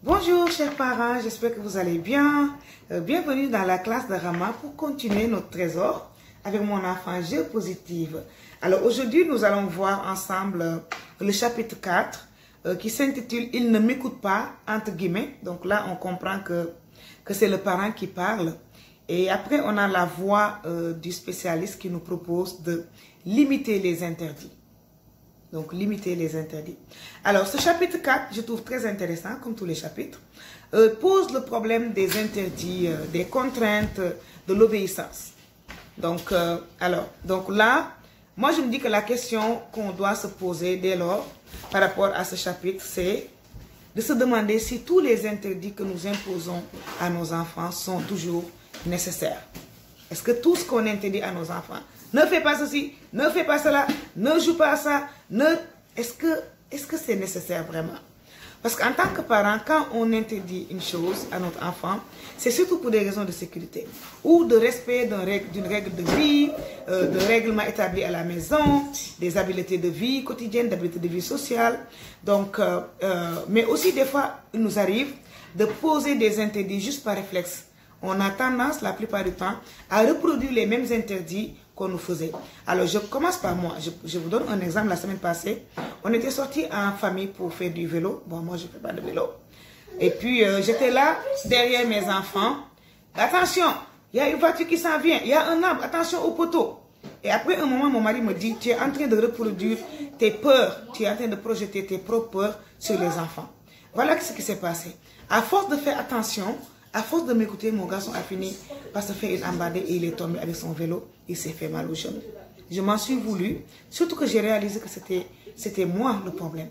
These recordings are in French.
Bonjour chers parents, j'espère que vous allez bien. Bienvenue dans la classe de Rama pour continuer notre trésor avec mon enfant géopositive. Alors aujourd'hui nous allons voir ensemble le chapitre 4 qui s'intitule « Il ne m'écoute pas » entre guillemets. Donc là on comprend que c'est le parent qui parle. Et après on a la voix du spécialiste qui nous propose de limiter les interdits. Donc, limiter les interdits. Alors, ce chapitre 4, je trouve très intéressant, comme tous les chapitres, pose le problème des interdits, des contraintes, de l'obéissance. Donc, là, moi, je me dis que la question qu'on doit se poser dès lors, par rapport à ce chapitre, c'est de se demander si tous les interdits que nous imposons à nos enfants sont toujours nécessaires. Est-ce que tout ce qu'on interdit à nos enfants, ne fais pas ceci, ne fais pas cela, ne joue pas à ça, est-ce que c'est nécessaire vraiment? Parce qu'en tant que parent, quand on interdit une chose à notre enfant, c'est surtout pour des raisons de sécurité ou de respect d'une règle de vie, de règlements établis à la maison, des habiletés de vie quotidienne, d'habiletés de vie sociale. Donc, mais aussi des fois, il nous arrive de poser des interdits juste par réflexe. On a tendance, la plupart du temps, à reproduire les mêmes interdits qu'on nous faisait. Alors, je commence par moi. Je vous donne un exemple. La semaine passée, on était sortis en famille pour faire du vélo. Bon, moi, je ne fais pas de vélo. Et puis, j'étais là, derrière mes enfants. Attention, il y a une voiture qui s'en vient. Il y a un arbre. Attention au poteau. Et après un moment, mon mari me dit, tu es en train de reproduire tes peurs. Tu es en train de projeter tes propres peurs sur les enfants. Voilà ce qui s'est passé. À force de faire attention, à force de m'écouter, mon garçon a fini par se faire une embardée et il est tombé avec son vélo. Il s'est fait mal au genou. Je m'en suis voulu, surtout que j'ai réalisé que c'était moi le problème.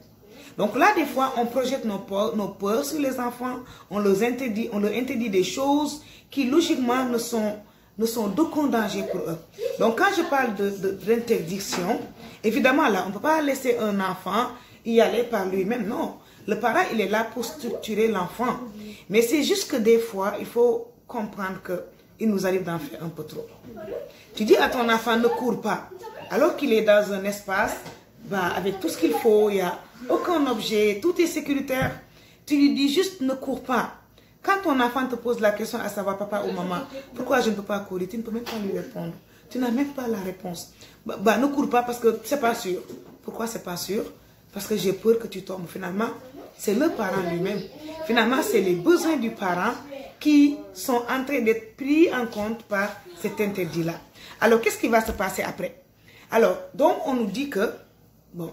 Donc là, des fois, on projette nos peurs sur les enfants, on leur interdit des choses qui, logiquement, ne sont d'aucun danger pour eux. Donc quand je parle d'interdiction, évidemment, là, on ne peut pas laisser un enfant y aller par lui-même, non. Le parent, il est là pour structurer l'enfant. Mais c'est juste que des fois, il faut comprendre qu'il nous arrive d'en faire un peu trop. Tu dis à ton enfant, ne cours pas. Alors qu'il est dans un espace, avec tout ce qu'il faut, il n'y a aucun objet, tout est sécuritaire. Tu lui dis juste, ne cours pas. Quand ton enfant te pose la question à savoir, papa ou maman, pourquoi je ne peux pas courir, tu ne peux même pas lui répondre. Tu n'as même pas la réponse. Ne cours pas parce que c'est pas sûr. Pourquoi c'est pas sûr? Parce que j'ai peur que tu tombes. Finalement, c'est le parent lui-même. Finalement, c'est les besoins du parent qui sont en train d'être pris en compte par cet interdit-là. Alors, qu'est-ce qui va se passer après? Alors, donc, on nous dit que, bon,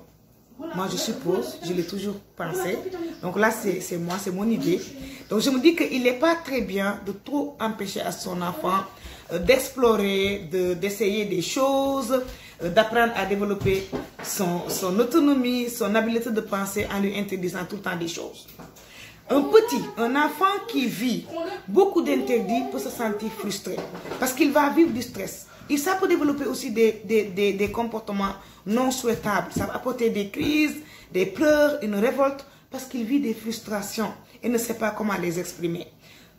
moi je suppose, je l'ai toujours pensé, donc là, c'est moi, c'est mon idée. Donc, je me dis qu'il n'est pas très bien de trop empêcher à son enfant d'explorer, d'essayer des choses, d'apprendre à développer son autonomie, son habileté de penser en lui interdisant tout le temps des choses. Un enfant qui vit beaucoup d'interdits peut se sentir frustré parce qu'il va vivre du stress. Et ça peut développer aussi des comportements non souhaitables. Ça va apporter des crises, des pleurs, une révolte parce qu'il vit des frustrations et ne sait pas comment les exprimer.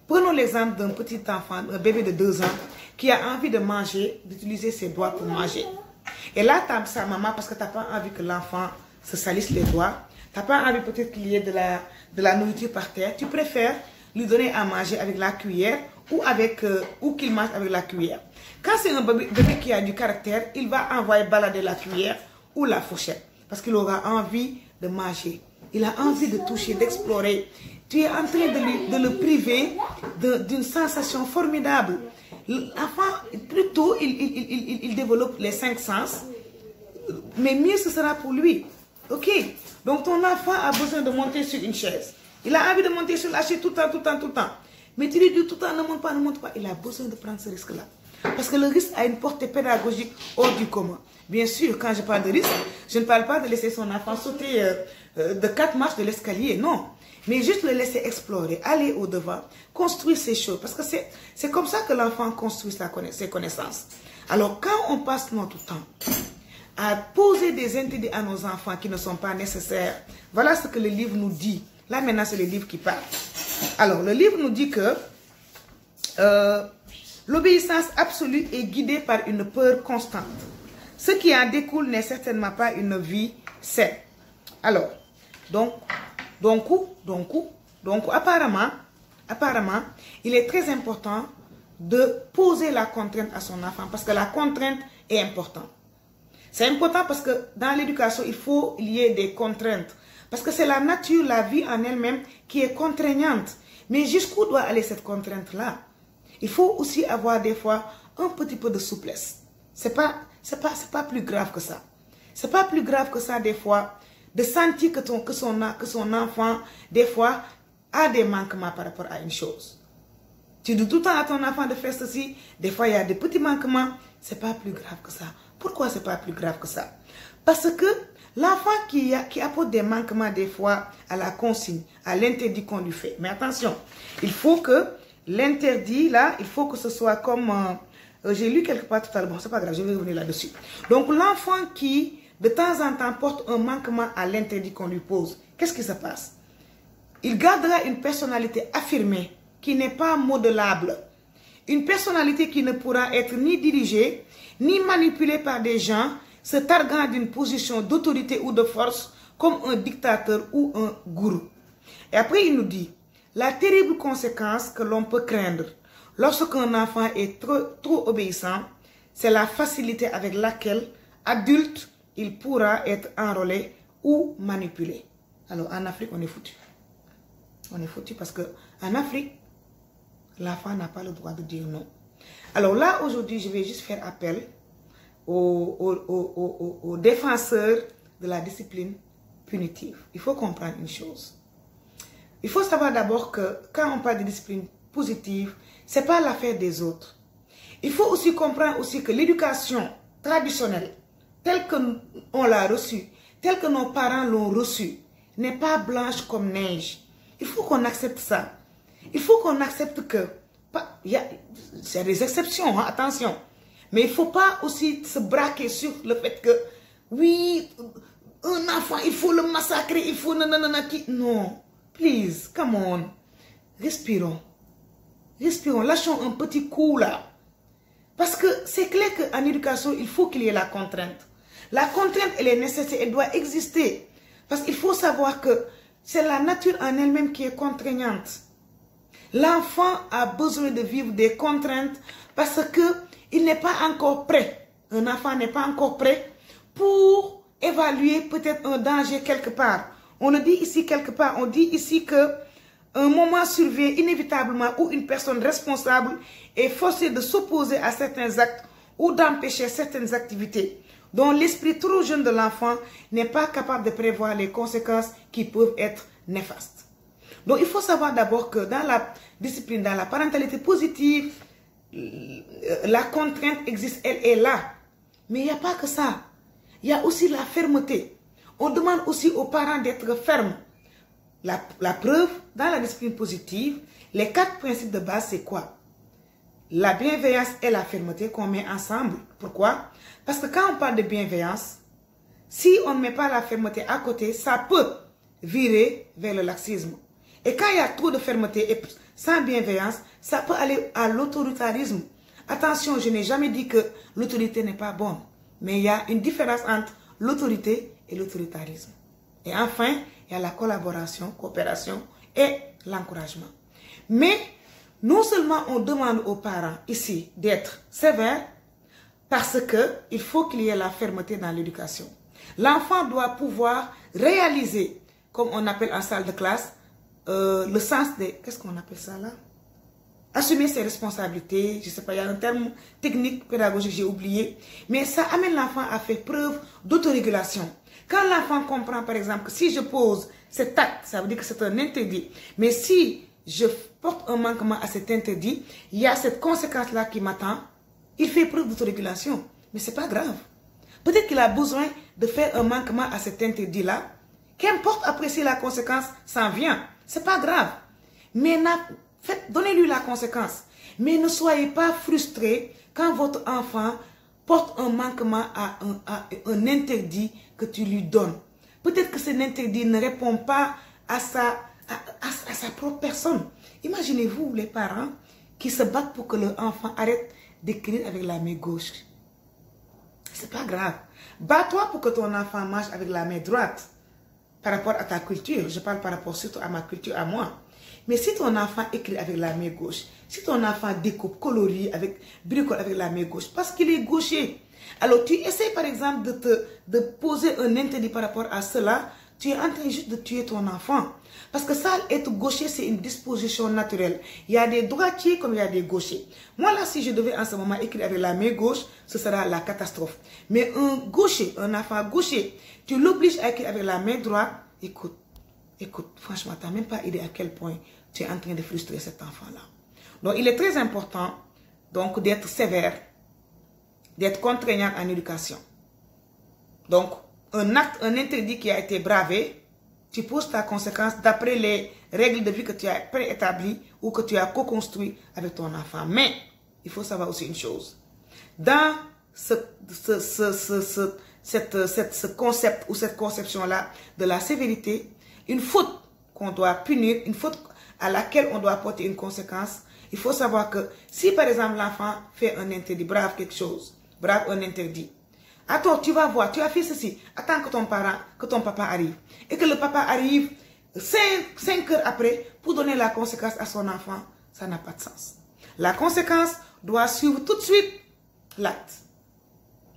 Prenons l'exemple d'un petit enfant, un bébé de 2 ans qui a envie de manger, d'utiliser ses doigts pour manger. Et là, tu as sa maman parce que tu n'as pas envie que l'enfant se salisse les doigts. Tu n'as pas envie peut-être qu'il y ait de la nourriture par terre. Tu préfères lui donner à manger avec la cuillère ou qu'il mange avec la cuillère. Quand c'est un bébé qui a du caractère, il va envoyer balader la cuillère ou la fourchette parce qu'il aura envie de manger. Il a envie de toucher, d'explorer. Tu es en train de le priver d'une sensation formidable. L'enfant, plus tôt, il développe les 5 sens, mais mieux ce sera pour lui. Ok? Donc ton enfant a besoin de monter sur une chaise. Il a envie de monter sur la chaise tout le temps. Mais tu lui dis tout le temps, ne monte pas. Il a besoin de prendre ce risque-là. Parce que le risque a une portée pédagogique hors du commun. Bien sûr, quand je parle de risque, je ne parle pas de laisser son enfant sauter de 4 marches de l'escalier, non. Mais juste le laisser explorer, aller au-devant, construire ses choses. Parce que c'est comme ça que l'enfant construit ses connaissances. Alors, quand on passe notre temps à poser des interdits à nos enfants qui ne sont pas nécessaires, voilà ce que le livre nous dit. Là, maintenant, c'est le livre qui parle. Alors, le livre nous dit que l'obéissance absolue est guidée par une peur constante. Ce qui en découle n'est certainement pas une vie saine. Alors, donc, Donc, apparemment, il est très important de poser la contrainte à son enfant parce que la contrainte est importante. C'est important parce que dans l'éducation, il faut qu'il y ait des contraintes. Parce que c'est la nature, la vie en elle-même qui est contraignante. Mais jusqu'où doit aller cette contrainte-là? Il faut aussi avoir des fois un petit peu de souplesse. C'est pas plus grave que ça. C'est pas plus grave que ça des fois de sentir que son enfant, des fois, a des manquements par rapport à une chose. Tu dis tout le temps à ton enfant de faire ceci, des fois il y a des petits manquements, c'est pas plus grave que ça. Pourquoi c'est pas plus grave que ça? Parce que l'enfant qui apporte des manquements des fois à la consigne, à l'interdit qu'on lui fait. Mais attention, il faut que l'interdit là, il faut que ce soit comme... j'ai lu quelque part tout à l'heure, bon c'est pas grave, je vais revenir là-dessus. Donc l'enfant qui de temps en temps porte un manquement à l'interdit qu'on lui pose, qu'est-ce qui se passe? Il gardera une personnalité affirmée qui n'est pas modelable. Une personnalité qui ne pourra être ni dirigée, ni manipulée par des gens se targuant d'une position d'autorité ou de force comme un dictateur ou un gourou. Et après il nous dit, la terrible conséquence que l'on peut craindre lorsqu'un enfant est trop obéissant, c'est la facilité avec laquelle, adulte, il pourra être enrôlé ou manipulé. Alors en Afrique, on est foutu. On est foutu parce qu'en Afrique, l'enfant n'a pas le droit de dire non. Alors là, aujourd'hui, je vais juste faire appel aux défenseurs de la discipline punitive. Il faut comprendre une chose. Il faut savoir d'abord que quand on parle de discipline positive, ce n'est pas l'affaire des autres. Il faut aussi comprendre aussi que l'éducation traditionnelle, telle qu'on l'a reçue, telle que nos parents l'ont reçue, n'est pas blanche comme neige. Il faut qu'on accepte ça. Il faut qu'on accepte que, il y a des exceptions, hein, attention. Mais il ne faut pas aussi se braquer sur le fait que, oui, un enfant, il faut le massacrer, il faut non, please, come on. Respirons. Respirons, lâchons un petit coup là. Parce que c'est clair qu'en éducation, il faut qu'il y ait la contrainte. La contrainte, elle est nécessaire, elle doit exister. Parce qu'il faut savoir que c'est la nature en elle-même qui est contraignante. L'enfant a besoin de vivre des contraintes parce qu'il n'est pas encore prêt. Un enfant n'est pas encore prêt pour évaluer peut-être un danger quelque part. On le dit ici quelque part, on dit ici que un moment survient inévitablement où une personne responsable est forcée de s'opposer à certains actes ou d'empêcher certaines activités dont l'esprit trop jeune de l'enfant n'est pas capable de prévoir les conséquences qui peuvent être néfastes. Donc il faut savoir d'abord que dans la discipline, dans la parentalité positive, la contrainte existe, elle est là. Mais il n'y a pas que ça. Il y a aussi la fermeté. On demande aussi aux parents d'être fermes. La preuve, dans la discipline positive, les 4 principes de base, c'est quoi? La bienveillance et la fermeté qu'on met ensemble. Pourquoi? Parce que quand on parle de bienveillance, si on ne met pas la fermeté à côté, ça peut virer vers le laxisme. Et quand il y a trop de fermeté et sans bienveillance, ça peut aller à l'autoritarisme. Attention, je n'ai jamais dit que l'autorité n'est pas bonne. Mais il y a une différence entre l'autorité et l'autoritarisme. Et enfin, il y a la collaboration, coopération et l'encouragement. Mais non seulement on demande aux parents ici d'être sévères, parce qu'il faut qu'il y ait la fermeté dans l'éducation. L'enfant doit pouvoir réaliser, comme on appelle en salle de classe, le sens des... Qu'est-ce qu'on appelle ça là? Assumer ses responsabilités, je ne sais pas, il y a un terme technique, pédagogique, j'ai oublié. Mais ça amène l'enfant à faire preuve d'autorégulation. Quand l'enfant comprend, par exemple, que si je pose cet acte, ça veut dire que c'est un interdit. Mais si je porte un manquement à cet interdit, il y a cette conséquence-là qui m'attend. Il fait preuve d'autorégulation. Mais ce n'est pas grave. Peut-être qu'il a besoin de faire un manquement à cet interdit-là. Qu'importe après si la conséquence s'en vient. Ce n'est pas grave. Mais donnez-lui la conséquence. Mais ne soyez pas frustrés quand votre enfant porte un manquement à un interdit que tu lui donnes. Peut-être que cet interdit ne répond pas à sa propre personne. Imaginez-vous les parents qui se battent pour que leur enfant arrête d'écrire avec la main gauche. C'est pas grave. Bats-toi pour que ton enfant marche avec la main droite. par rapport à ta culture. Je parle par rapport surtout à ma culture, à moi. Mais si ton enfant écrit avec la main gauche, si ton enfant découpe, colorie, bricole avec la main gauche, parce qu'il est gaucher, alors tu essaies par exemple de poser un interdit par rapport à cela, tu es en train juste de tuer ton enfant. Parce que ça, être gaucher, c'est une disposition naturelle. Il y a des droitiers comme il y a des gauchers. Moi là, si je devais en ce moment écrire avec la main gauche, ce sera la catastrophe. Mais un gaucher, un enfant gaucher, tu l'obliges à écrire avec la main droite, écoute, franchement, tu n'as même pas idée à quel point tu es en train de frustrer cet enfant-là. Donc, il est très important donc d'être sévère, d'être contraignant en éducation. Donc, un acte, un interdit qui a été bravé, tu poses ta conséquence d'après les règles de vie que tu as préétablies ou que tu as co-construit avec ton enfant. Mais, il faut savoir aussi une chose. Dans ce concept ou cette conception-là de la sévérité, une faute qu'on doit punir, une faute à laquelle on doit apporter une conséquence, il faut savoir que si par exemple l'enfant fait un interdit, brave quelque chose, brave un interdit, attends, tu vas voir, tu as fait ceci, attends que ton papa arrive. Et que le papa arrive 5 heures après pour donner la conséquence à son enfant, ça n'a pas de sens. La conséquence doit suivre tout de suite l'acte.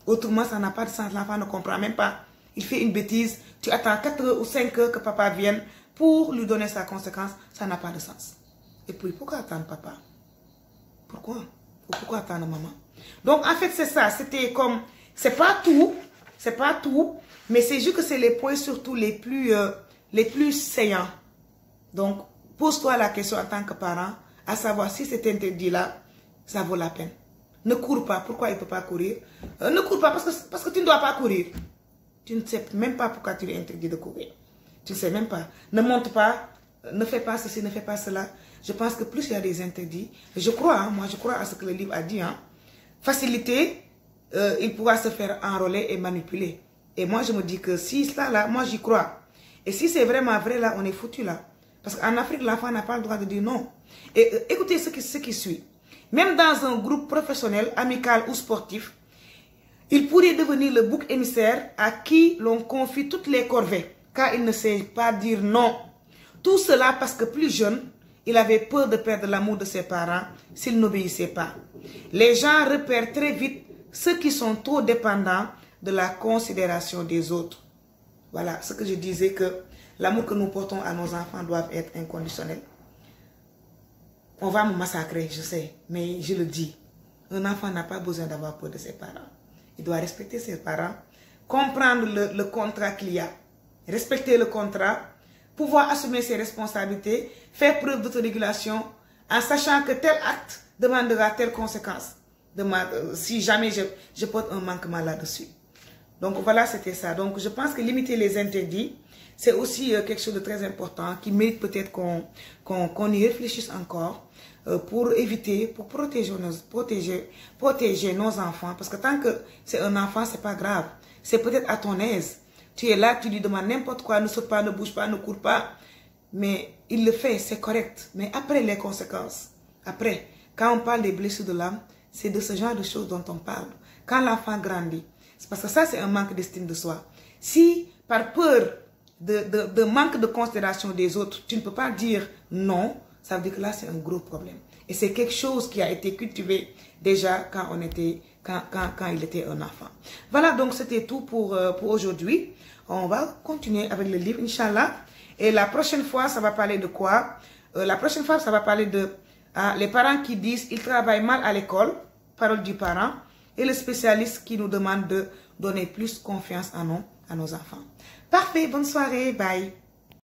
Autrement, ça n'a pas de sens, l'enfant ne comprend même pas. Il fait une bêtise, tu attends 4 heures ou 5 heures que papa vienne pour lui donner sa conséquence, ça n'a pas de sens. Et puis, pourquoi attendre papa? Pourquoi? Pourquoi attendre maman? Donc, en fait, c'est ça, c'était comme... C'est pas tout, mais c'est juste que c'est les points surtout les plus saillants. Donc, pose-toi la question en tant que parent, à savoir si cet interdit-là, ça vaut la peine. Ne cours pas. Pourquoi il ne peut pas courir? Ne cours pas parce que tu ne dois pas courir. Tu ne sais même pas pourquoi tu lui interdis de courir. Tu ne sais même pas. Ne monte pas, ne fais pas ceci, ne fais pas cela. Je pense que plus il y a des interdits, je crois, hein, moi je crois à ce que le livre a dit, hein, facilité, il pourra se faire enrôler et manipuler. Et moi, je me dis que si cela là, moi j'y crois. Et si c'est vraiment vrai là, on est foutu là. Parce qu'en Afrique, l'enfant n'a pas le droit de dire non. Et écoutez ce qui suit. Même dans un groupe professionnel, amical ou sportif, il pourrait devenir le bouc émissaire à qui l'on confie toutes les corvées, car il ne sait pas dire non. Tout cela parce que plus jeune, il avait peur de perdre l'amour de ses parents s'il n'obéissait pas. Les gens repèrent très vite ceux qui sont trop dépendants de la considération des autres. Voilà ce que je disais, que l'amour que nous portons à nos enfants doit être inconditionnel. On va me massacrer, je sais, mais je le dis. Un enfant n'a pas besoin d'avoir peur de ses parents. Il doit respecter ses parents, comprendre le contrat qu'il y a, respecter le contrat, pouvoir assumer ses responsabilités, faire preuve d'autorégulation en sachant que tel acte demandera telle conséquence. Si jamais je porte un manquement là-dessus. Donc voilà, c'était ça. Donc je pense que limiter les interdits, c'est aussi quelque chose de très important qui mérite peut-être qu'on y réfléchisse encore pour éviter, pour protéger nos enfants. Parce que tant que c'est un enfant, c'est pas grave. C'est peut-être à ton aise. Tu es là, tu lui demandes n'importe quoi, ne saute pas, ne bouge pas, ne court pas. Mais il le fait, c'est correct. Mais après les conséquences, après, quand on parle des blessures de l'âme, c'est de ce genre de choses dont on parle. Quand l'enfant grandit, c'est parce que ça, c'est un manque d'estime de soi. Si, par peur de manque de considération des autres, tu ne peux pas dire non, ça veut dire que là, c'est un gros problème. Et c'est quelque chose qui a été cultivé déjà quand il était un enfant. Voilà, donc c'était tout pour aujourd'hui. On va continuer avec le livre, Inch'Allah. Et la prochaine fois, ça va parler de quoi? La prochaine fois, ça va parler de les parents qui disent ils travaillent mal à l'école, parole du parent, et le spécialiste qui nous demande de donner plus confiance à nos enfants. Parfait, bonne soirée, bye.